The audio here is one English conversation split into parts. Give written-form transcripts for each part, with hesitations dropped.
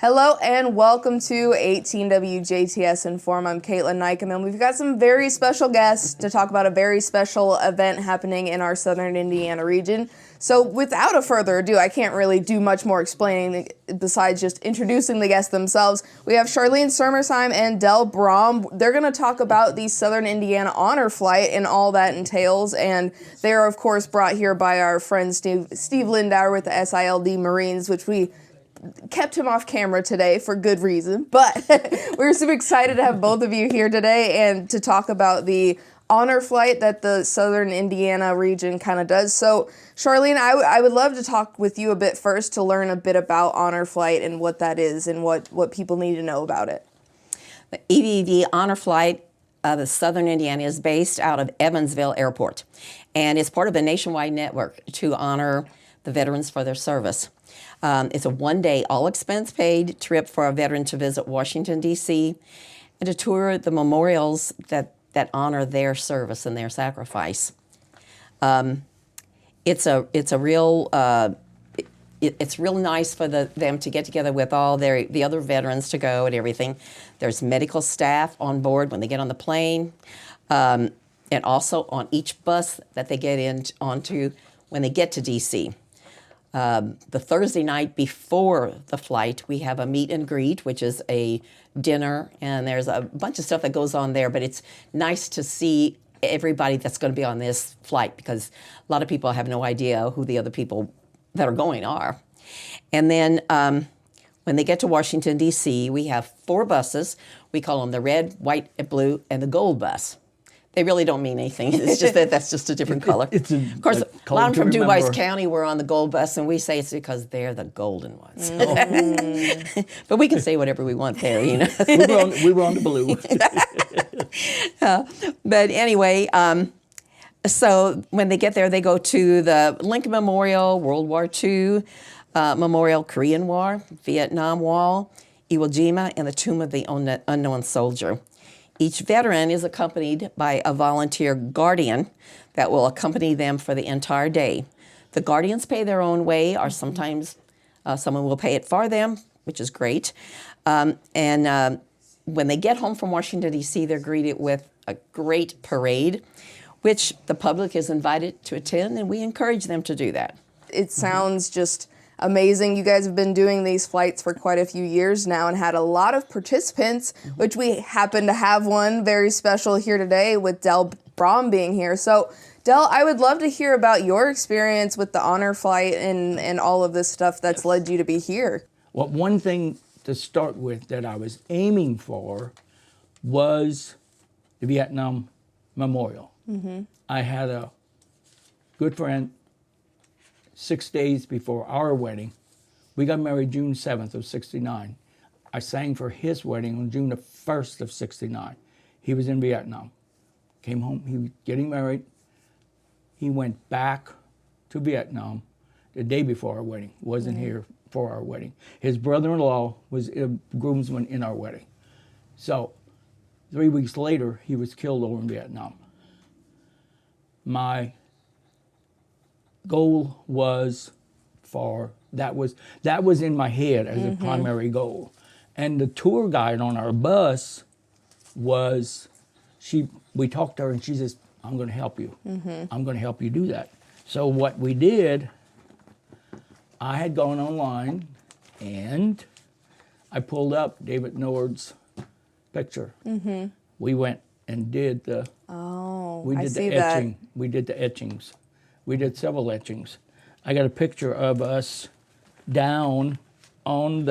Hello and welcome to 18 WJTS in.form. I'm Kaitlyn Neukam, and we've got some very special guests to talk about a very special event happening in our southern Indiana region. So without a further ado, I can't really do much more explaining besides just introducing the guests themselves. We have Charlene Sermersheim and Bramm. They're going to talk about the Southern Indiana Honor Flight and all that entails, and they are, of course, brought here by our friend Steve Lindauer with the SILD Marines, which we kept him off camera today for good reason, but we're super excited to have both of you here today and to talk about the honor flight that the Southern Indiana region kind of does. So, Charlene, I would love to talk with you a bit first to learn a bit about honor flight and what that is and what people need to know about it. The EVV Honor Flight of the Southern Indiana is based out of Evansville Airport, and it's part of a nationwide network to honor the veterans for their service. It's a one-day, all-expense-paid trip for a veteran to visit Washington, D.C., and to tour the memorials that honor their service and their sacrifice. It's real nice for them to get together with all the other veterans to go and everything. There's medical staff on board when they get on the plane, and also on each bus that they get onto when they get to D.C. The Thursday night before the flight, we have a meet and greet, which is a dinner, and there's a bunch of stuff that goes on there, but it's nice to see everybody that's going to be on this flight because a lot of people have no idea who the other people that are going are. And then when they get to Washington, D.C., we have 4 buses. We call them the red, white, and blue, and the gold bus. They really don't mean anything. It's just that's just a different color. Of course, a lot of them from Dubois County were on the gold bus, and we say it's because they're the golden ones. But we can say whatever we want there, you know. we were on the blue. But anyway, so when they get there, they go to the Lincoln Memorial, World War II Memorial, Korean War, Vietnam Wall, Iwo Jima, and the Tomb of the Unknown Soldier. Each veteran is accompanied by a volunteer guardian that will accompany them for the entire day. The guardians pay their own way, or sometimes someone will pay it for them, which is great. And when they get home from Washington, D.C., they're greeted with a great parade, which the public is invited to attend, and we encourage them to do that. It sounds just amazing. You guys have been doing these flights for quite a few years now and had a lot of participants, which we happen to have one very special here today with Bramm being here. So, I would love to hear about your experience with the honor flight and all of this stuff that's led you to be here. Well, one thing to start with that I was aiming for was the Vietnam Memorial. I had a good friend 6 days before our wedding. We got married June 7th of 69. I sang for his wedding on June the 1st of 69. He was in Vietnam. Came home, he was getting married. He went back to Vietnam the day before our wedding, wasn't here for our wedding. His brother-in-law was a groomsman in our wedding. So 3 weeks later, he was killed over in Vietnam. My goal was that was in my head as a primary goal. And the tour guide on our bus we talked to her and she says, I'm going to help you. I'm going to help you do that. So what we did, I had gone online and I pulled up David Nord's picture. We went and did the etching. We did the etchings. We did several etchings. I got a picture of us down on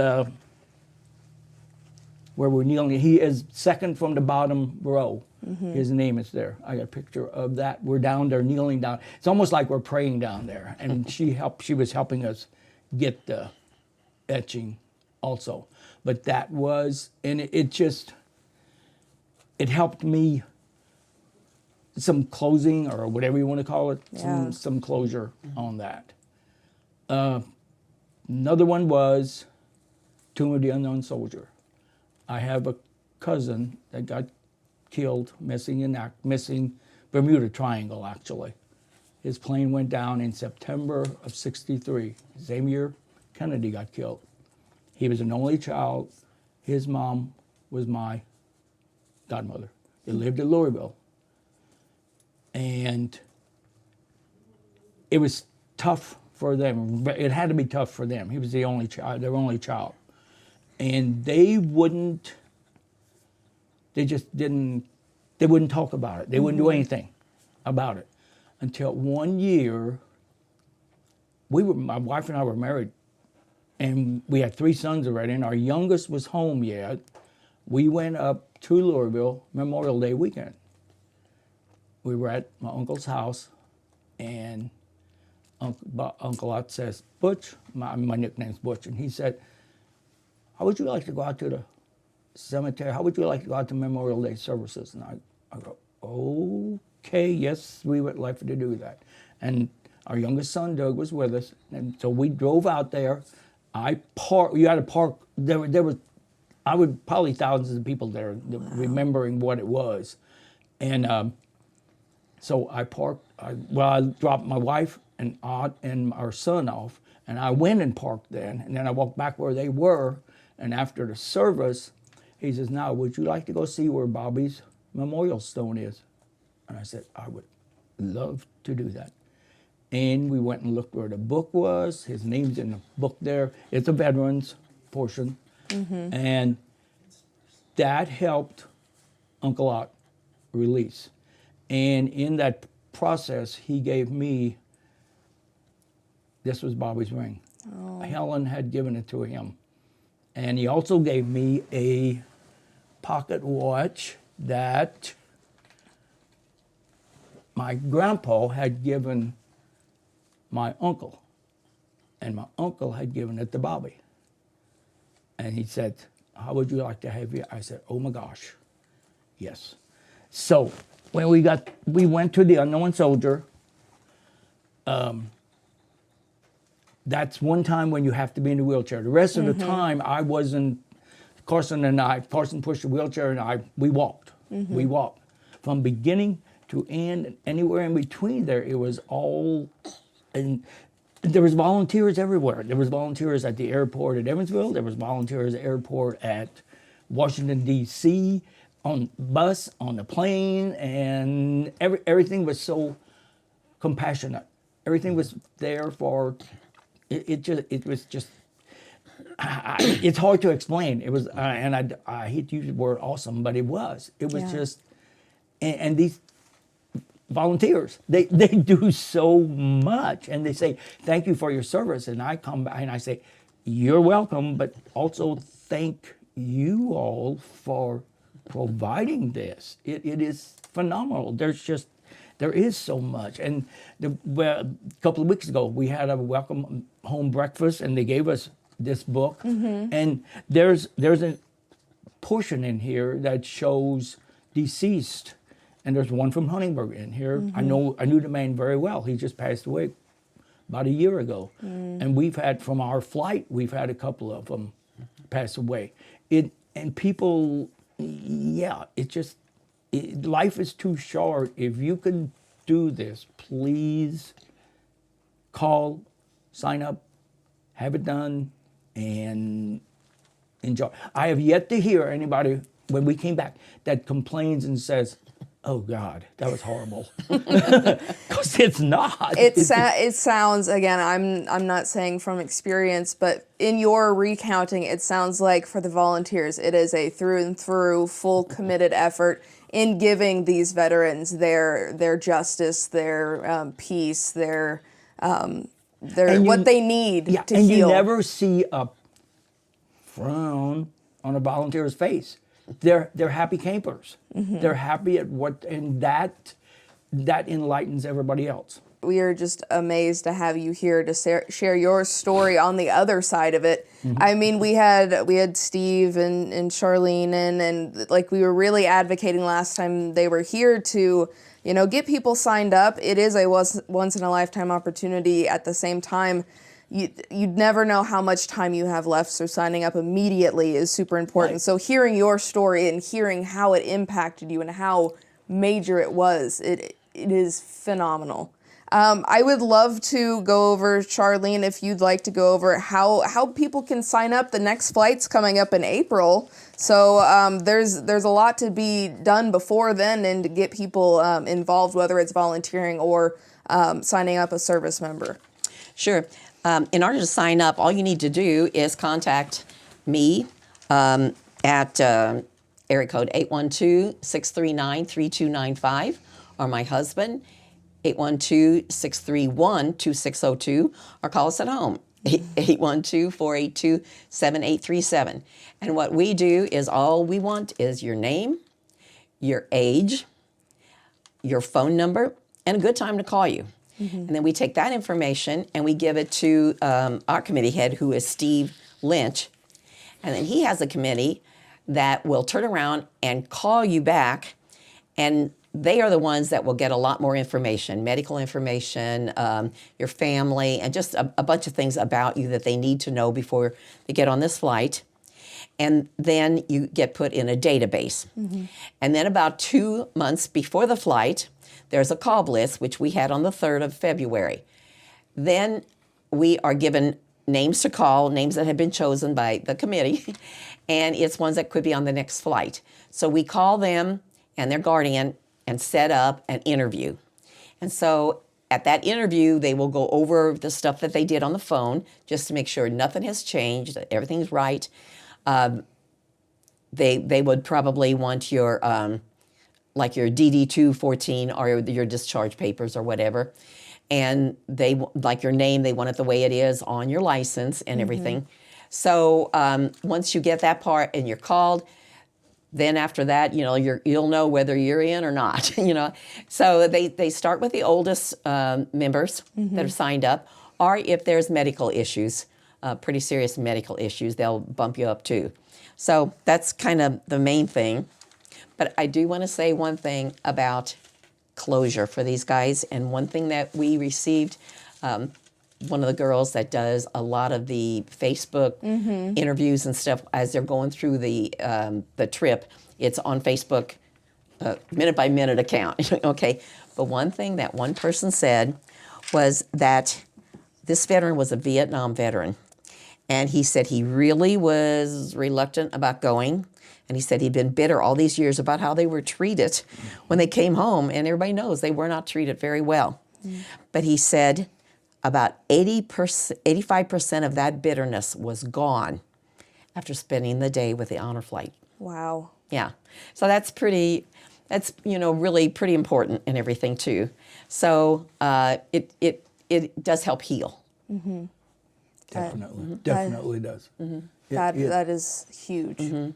where we're kneeling. He is second from the bottom row. His name is there. I got a picture of that. We're down there kneeling down. It's almost like we're praying down there. And she was helping us get the etching also. But that was, and it helped me some closing or whatever you want to call it, some closure on that. Another one was Tomb of the Unknown Soldier. I have a cousin that got killed, missing Bermuda Triangle, actually. His plane went down in September of '63, same year Kennedy got killed. He was an only child. His mom was my godmother. They lived in Louisville. And it was tough for them. It had to be tough for them. He was the only child, their only child. And they wouldn't talk about it. They wouldn't do anything about it. Until one year, my wife and I were married, and we had 3 sons already, and our youngest was home yet. We went up to Louisville Memorial Day weekend. We were at my uncle's house, and Uncle Ott says, Butch, my nickname's Butch, and he said, how would you like to go out to the cemetery? How would you like to go out to Memorial Day services? And I go, okay, yes, we would like to do that. And our youngest son, Doug, was with us, and so we drove out there. You had to park, there was, probably thousands of people there remembering what it was. And so I parked, I dropped my wife and Ott and our son off, and I went and parked then, and then I walked back where they were, and after the service, he says, now, would you like to go see where Bobby's memorial stone is? And I said, I would love to do that. And we went and looked where the book was. His name's in the book there. It's a veterans portion. And that helped Uncle Ott release. And in that process, he gave me, this was Bobby's ring. Helen had given it to him. And he also gave me a pocket watch that my grandpa had given my uncle, and my uncle had given it to Bobby. And he said, how would you like to have it? I said, oh my gosh, yes. So when we went to the Unknown Soldier, that's one time when you have to be in a wheelchair. The rest of the time, I wasn't, Carson pushed the wheelchair and we walked. We walked. From beginning to end, and anywhere in between there, it was all, and there was volunteers everywhere. There was volunteers at the airport at Evansville. There was volunteers at the airport at Washington, D.C., on bus, on the plane, and everything was so compassionate. Everything was there for, it was just, it's hard to explain. It was, and I hate to use the word awesome, but it was. It was just, and these volunteers, they do so much, and they say, thank you for your service. And I come back and I say, you're welcome, but also thank you all for providing this. It is phenomenal. There is so much. And a couple of weeks ago, we had a welcome home breakfast, and they gave us this book. And there's a portion in here that shows deceased. And there's one from Huntingburg in here. I knew the man very well. He just passed away about a year ago. And we've had, from our flight, we've had a couple of them pass away. And people, life is too short. If you can do this, please call, sign up, have it done, and enjoy. I have yet to hear anybody, when we came back, that complains and says, oh God, that was horrible. Because it's not. It sounds, again, I'm not saying from experience, but in your recounting, it sounds like for the volunteers, it is a through and through full committed effort in giving these veterans their justice, their peace, their what they need to and heal. You never see a frown on a volunteer's face. They're happy campers. They're happy at what, and that enlightens everybody else. We are just amazed to have you here to share your story on the other side of it. I mean, we had Steve and Charlene and like we were really advocating last time they were here to, get people signed up. It is a once in a lifetime opportunity. At the same time, you'd never know how much time you have left, so signing up immediately is super important. Right. So hearing your story and hearing how it impacted you and how major it was, it is phenomenal. I would love to go over, Charlene, if you'd like to go over how people can sign up. The next flight's coming up in April, so there's a lot to be done before then, and to get people involved, whether it's volunteering or signing up a service member. Sure. In order to sign up, all you need to do is contact me at area code 812-639-3295, or my husband, 812-631-2602, or call us at home, 812-482-7837. And what we do is, all we want is your name, your age, your phone number, and a good time to call you. And then we take that information and we give it to our committee head, who is Steve Lynch. And then he has a committee that will turn around and call you back, and they are the ones that will get a lot more information, medical information, your family, and just a bunch of things about you that they need to know before they get on this flight. And then you get put in a database. And then about 2 months before the flight, there's a call list, which we had on the 3rd of February. Then we are given names to call, names that have been chosen by the committee, and it's ones that could be on the next flight. So we call them and their guardian and set up an interview. And so at that interview, they will go over the stuff that they did on the phone, just to make sure nothing has changed, that everything's right. They would probably want your like your DD-214 or your discharge papers or whatever. And they like your name, they want it the way it is on your license and everything. So once you get that part and you're called, then after that, you'll know whether you're in or not. So they start with the oldest members that are signed up, or if there's medical issues, pretty serious medical issues, they'll bump you up too. So that's kind of the main thing. But I do want to say one thing about closure for these guys, and one thing that we received. One of the girls that does a lot of the Facebook interviews and stuff as they're going through the trip. It's on Facebook, minute by minute account. Okay, but one thing that one person said was that this veteran was a Vietnam veteran, and he said he really was reluctant about going. And he said he'd been bitter all these years about how they were treated when they came home, and everybody knows they were not treated very well. But he said about 85% of that bitterness was gone after spending the day with the honor flight. Wow. Yeah. So that's really pretty important and everything too. So it does help heal. Definitely. Definitely does. That is huge.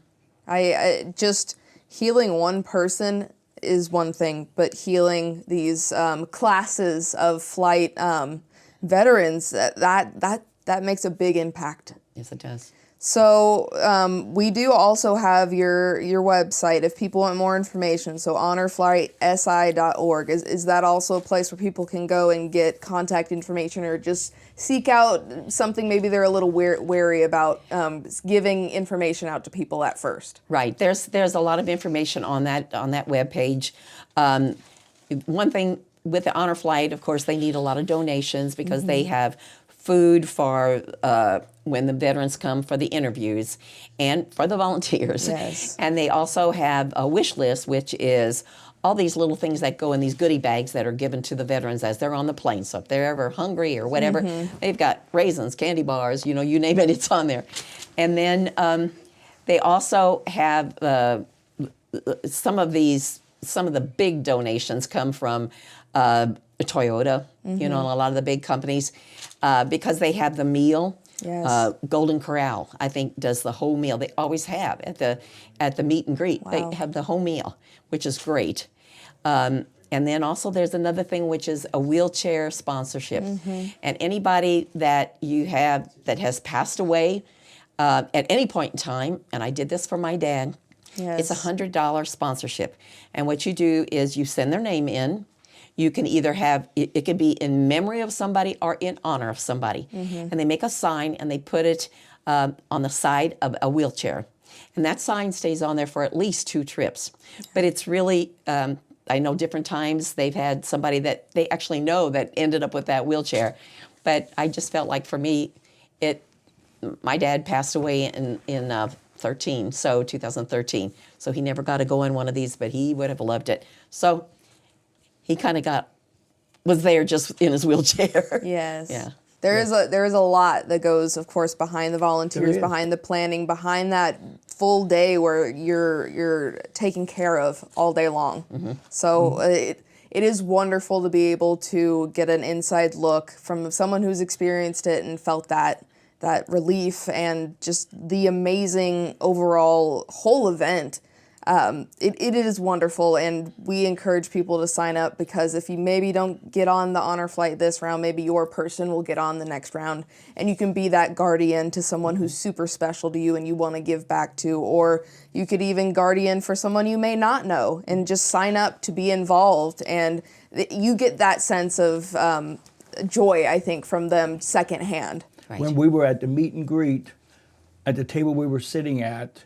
I just healing one person is one thing, but healing these classes of flight veterans, that makes a big impact. Yes, it does. So we do also have your website if people want more information. So honorflightsi.org. Is that also a place where people can go and get contact information, or just seek out something maybe they're a little wary about giving information out to people at first? Right. There's a lot of information on that webpage. One thing with the honor flight, of course, they need a lot of donations because they have food for when the veterans come for the interviews and for the volunteers. Yes. And they also have a wish list, which is all these little things that go in these goodie bags that are given to the veterans as they're on the plane. So if they're ever hungry or whatever, they've got raisins, candy bars, you name it, it's on there. And then they also have some of the big donations come from Toyota, and a lot of the big companies, because they have the meal. Yes. Golden Corral, I think, does the whole meal. They always have at the meet and greet. Wow. They have the whole meal, which is great. And then also there's another thing, which is a wheelchair sponsorship. And anybody that you have that has passed away at any point in time, and I did this for my dad, it's a $100 sponsorship. And what you do is you send their name in. You can either have, it could be in memory of somebody or in honor of somebody. And they make a sign and they put it on the side of a wheelchair. And that sign stays on there for at least 2 trips. But it's really I know different times they've had somebody that they actually know that ended up with that wheelchair. But I just felt like for me, my dad passed away in 2013. So he never got to go in one of these, but he would have loved it. So he kind of was there just in his wheelchair. Yes. Yeah. There is a lot that goes, of course, behind the volunteers, behind the planning, behind that full day where you're taken care of all day long. So it is wonderful to be able to get an inside look from someone who's experienced it and felt that relief and just the amazing overall whole event. It is wonderful, and we encourage people to sign up, because if you maybe don't get on the honor flight this round, maybe your person will get on the next round, and you can be that guardian to someone who's super special to you and you want to give back to, or you could even guardian for someone you may not know and just sign up to be involved, and you get that sense of joy, I think, from them secondhand. Right. When we were at the meet and greet, at the table we were sitting at,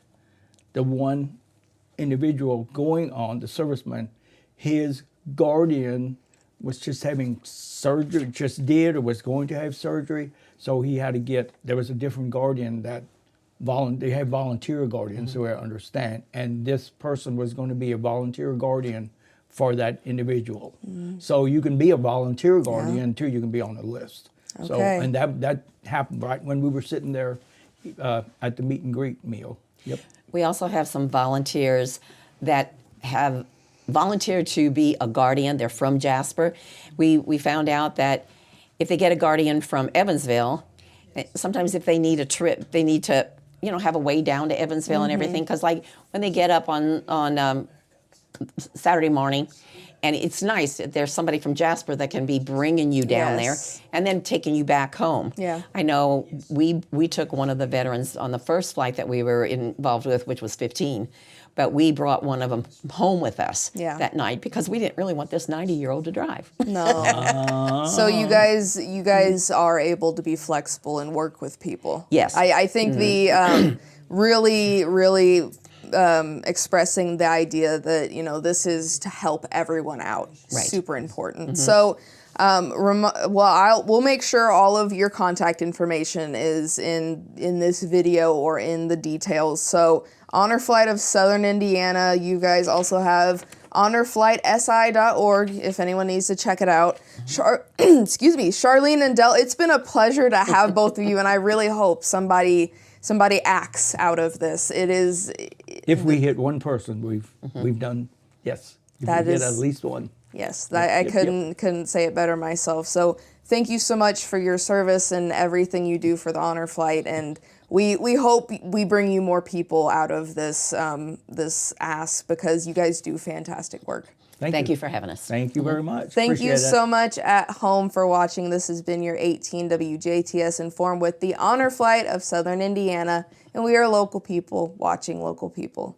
the one individual going on, the serviceman, his guardian was just having surgery, just did or was going to have surgery. So he had to there was a different guardian that they have volunteer guardians, so I understand. And this person was going to be a volunteer guardian for that individual. So you can be a volunteer guardian too, you can be on the list. Okay. So, and that happened right when we were sitting there at the meet and greet meal. Yep. We also have some volunteers that have volunteered to be a guardian. They're from Jasper. We found out that if they get a guardian from Evansville, sometimes if they need a trip, they need to, have a way down to Evansville and everything. Because like when they get up on Saturday morning, and it's nice that there's somebody from Jasper that can be bringing you down there and then taking you back home. Yeah. I know we took one of the veterans on the first flight that we were involved with, which was 15, but we brought one of them home with us that night because we didn't really want this 90-year-old to drive. No. So you guys are able to be flexible and work with people. Yes. I think the really expressing the idea that this is to help everyone out. Right. Super important. So we'll make sure all of your contact information is in this video or in the details. So Honor Flight of Southern Indiana. You guys also have honorflightsi.org if anyone needs to check it out. Excuse me, Charlene and Del, it's been a pleasure to have both of you, and I really hope somebody acts out of this. It is. If we hit one person, we've done, yes. If That we is- get at least one. Yes, I couldn't say it better myself. So thank you so much for your service and everything you do for the Honor Flight, and we hope we bring you more people out of this this ask, because you guys do fantastic work. Thank you for having us. Thank you very much. Thank you Appreciate it. so much at home for watching. This has been your 18 WJTS in.form with the Honor Flight of Southern Indiana, and we are local people watching local people.